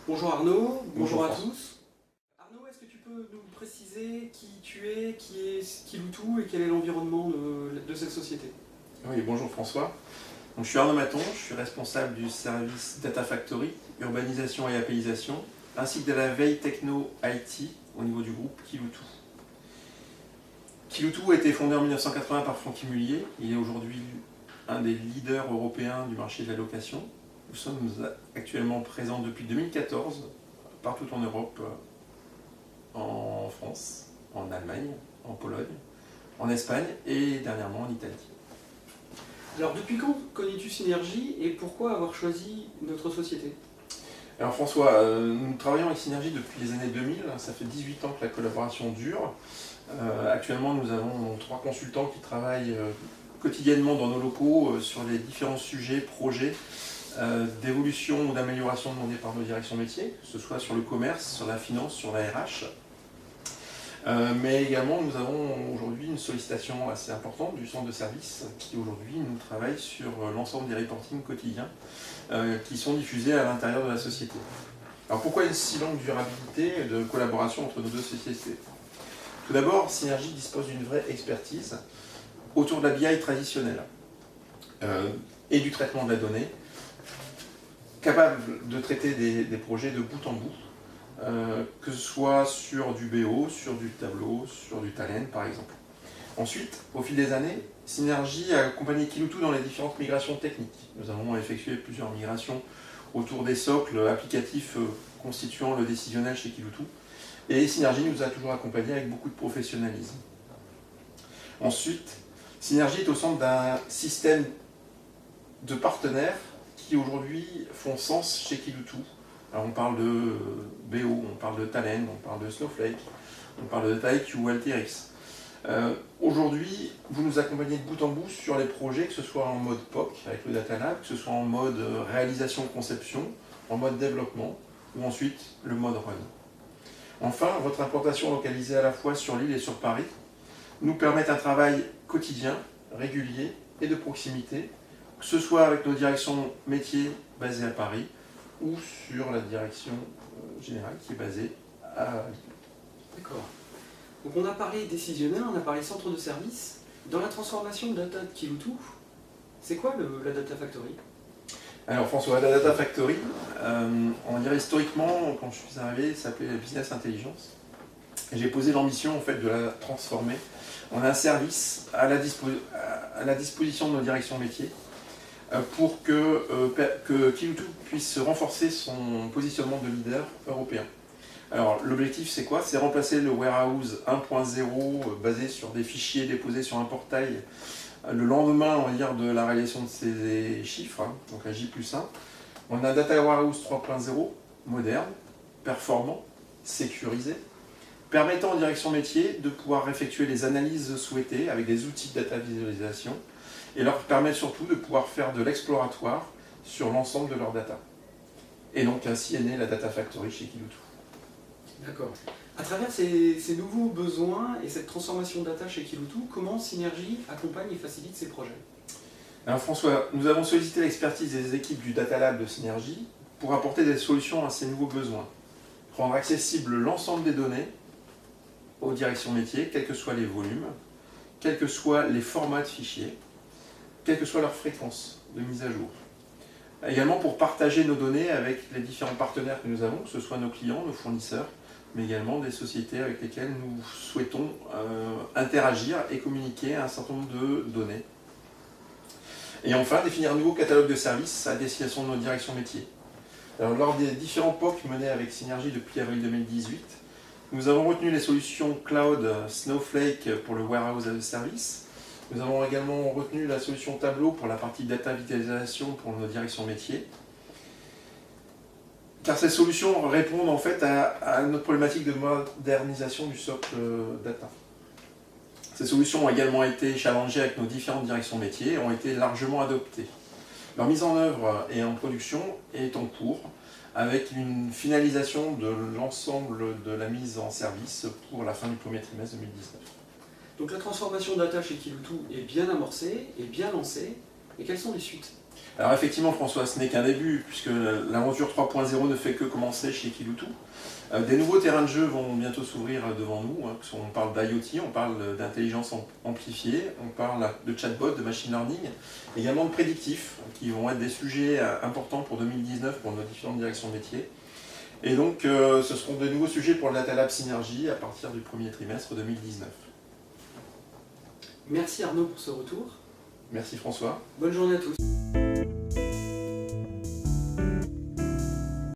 Bonjour Arnaud, bonjour à François. tous. Arnaud, est-ce que tu peux nous préciser qui tu es, qui est Kiloutou et quel est l'environnement de cette société? Oui, bonjour François. Donc, je suis Arnaud Maton, je suis responsable du service Data Factory, urbanisation et appaysation, ainsi que de la veille techno IT au niveau du groupe Kiloutou. Kiloutou a été fondé en 1980 par Francky Mullier. Il est aujourd'hui un des leaders européens du marché de la location. Nous sommes actuellement présents depuis 2014 partout en Europe, en France, en Allemagne, en Pologne, en Espagne et dernièrement en Italie. Alors depuis quand connais-tu Synergie et pourquoi avoir choisi notre société? Alors François, nous travaillons avec Synergie depuis les années 2000, ça fait 18 ans que la collaboration dure. Actuellement, nous avons 3 consultants qui travaillent quotidiennement dans nos locaux sur les différents sujets, projets d'évolution ou d'amélioration demandés par nos directions métiers, que ce soit sur le commerce, sur la finance, sur la RH. Mais également, nous avons aujourd'hui une sollicitation assez importante du centre de service qui aujourd'hui nous travaille sur l'ensemble des reportings quotidiens qui sont diffusés à l'intérieur de la société. Alors pourquoi une si longue durabilité de collaboration entre nos deux sociétés? Tout d'abord, Synergie dispose d'une vraie expertise autour de la BI traditionnelle et du traitement de la donnée, capable de traiter des projets de bout en bout, que ce soit sur du BO, sur du tableau, sur du talent par exemple. Ensuite, au fil des années, Synergie a accompagné Kiloutou dans les différentes migrations techniques. Nous avons effectué plusieurs migrations autour des socles applicatifs constituant le décisionnel chez Kiloutou. Et Synergie nous a toujours accompagnés avec beaucoup de professionnalisme. Ensuite, Synergie est au centre d'un système de partenaires qui aujourd'hui font sens chez Kiloutou. Alors on parle de BO, on parle de Talent, on parle de Snowflake, on parle de DataIQ ou Alteryx. Aujourd'hui, vous nous accompagnez de bout en bout sur les projets, que ce soit en mode POC avec le Data Lab, que ce soit en mode réalisation-conception, en mode développement, ou ensuite le mode run. Enfin, votre implantation localisée à la fois sur l'île et sur Paris nous permet un travail quotidien, régulier et de proximité, que ce soit avec nos directions métiers basées à Paris ou sur la direction générale qui est basée à Lille. D'accord. Donc on a parlé décisionnel, on a parlé centre de service. Dans la transformation de data de Kiloutou, c'est quoi la Data Factory? Alors François, la Data Factory, on dirait historiquement, quand je suis arrivé, ça s'appelait Business Intelligence. Et j'ai posé l'ambition en fait, de la transformer en un service à la disposition de nos directions métiers pour que Kiloutou puisse renforcer son positionnement de leader européen. Alors l'objectif c'est quoi? C'est remplacer le warehouse 1.0 basé sur des fichiers déposés sur un portail le lendemain on va dire, de la réalisation de ces chiffres, donc la J+1. On a un Data Warehouse 3.0 moderne, performant, sécurisé, permettant aux directions métiers de pouvoir effectuer les analyses souhaitées avec des outils de data visualisation et leur permet surtout de pouvoir faire de l'exploratoire sur l'ensemble de leur data. Et donc ainsi est née la Data Factory chez Kiloutou. D'accord. À travers ces nouveaux besoins et cette transformation data chez Kiloutou, comment Synergie accompagne et facilite ces projets? Alors François, nous avons sollicité l'expertise des équipes du Data Lab de Synergie pour apporter des solutions à ces nouveaux besoins. Rendre accessible l'ensemble des données aux directions métiers, quels que soient les volumes, quels que soient les formats de fichiers, quelle que soit leur fréquence de mise à jour. Également pour partager nos données avec les différents partenaires que nous avons, que ce soit nos clients, nos fournisseurs, mais également des sociétés avec lesquelles nous souhaitons interagir et communiquer un certain nombre de données. Et enfin, définir un nouveau catalogue de services à destination de nos directions métiers. Alors, lors des différents POC menés avec Synergie depuis avril 2018, nous avons retenu les solutions cloud Snowflake pour le Warehouse as a Service. Nous avons également retenu la solution Tableau pour la partie data visualisation pour nos directions métiers. Car ces solutions répondent en fait à notre problématique de modernisation du socle data. Ces solutions ont également été challengées avec nos différentes directions métiers et ont été largement adoptées. Leur mise en œuvre et en production est en cours avec une finalisation de l'ensemble de la mise en service pour la fin du premier trimestre 2019. Donc la transformation data chez Kiloutou est bien amorcée et bien lancée. Et quelles sont les suites? Alors effectivement François, ce n'est qu'un début, puisque l'aventure 3.0 ne fait que commencer chez Kiloutou. Des nouveaux terrains de jeu vont bientôt s'ouvrir devant nous. On parle d'IoT, on parle d'intelligence amplifiée, on parle de chatbot, de machine learning, également de prédictif, qui vont être des sujets importants pour 2019 pour nos différentes directions de métier. Et donc ce seront de nouveaux sujets pour le Data Lab Synergie à partir du premier trimestre 2019. Merci Arnaud pour ce retour. Merci François. Bonne journée à tous.